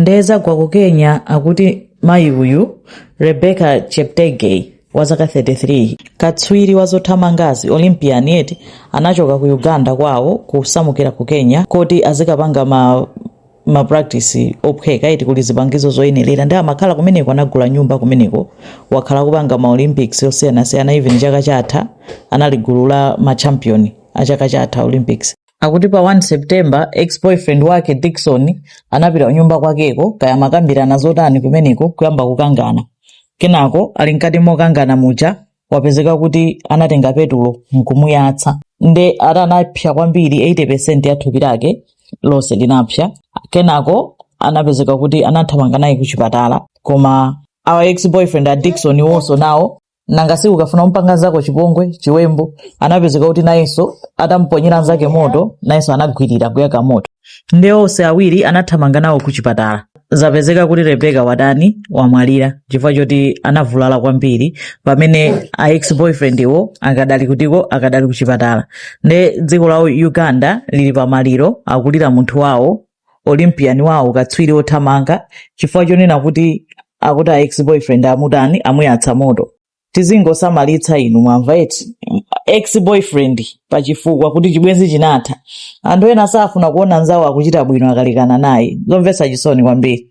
ndeza kwa ku Kenya akuti mayi uyu Rebecca Cheptegei wa zaka 33 katswiri wazothamangazi Olympian yeti anachoka ku Uganda kwawo kusamukira ku Kenya kuti azikapanga ma practice ophweka iti kuli zipangizo zoyenerera ndi amakhala kumeneko anagula nyumba kumeneko wakhala kupanga ma Olympics yosiyanasiyana even chaka chatha anali gulu la ma champion a chaka chatha Olympics. Akuti pa 1 September ex-boyfriend wake Dickson anapita nyumba kwakeko kaya makambirana zotani kumeneko kuyamba kukangana. Kenako ali nkati mokangana muja wapezeka kuti anatenga petulo nkumuyatsa nde atanapsya kwambiri 80% ya thupi lake lonse linapsya. Kenako anapezeka kuti anathamanga naye ku chipatala koma our ex-boyfriend a Dickson wonso nawo nangasi ukafuna mpanga zako chipongwe chiwembu anapezeka kuti nayenso atamponyera nzake moto nayenso anagwirira kuyaka moto ndi onse awiri anathamanga nawo ku chipatala. Zapezeka kuti Rebecca wadani wamwalira chifukwa choti anavulala kwambiri pamene a ex-boyfriend iwo akadali ku chipatala. Ndi dziko la Uganda lili pamaliro akulira munthu wawo Olympian wawo katswiri othamanga chifukwa chonena kuti akuti a ex-boyfriend amudani amuyatsa moto. Tizingosamalitsa inu mwamva eti ex-boyfriend pachifukwa kuti chibwenzi chinatha. Anthu ena safuna kuona nzawo akuchita bwino akalekana naye. Zomvetsa chisoni kwambiri.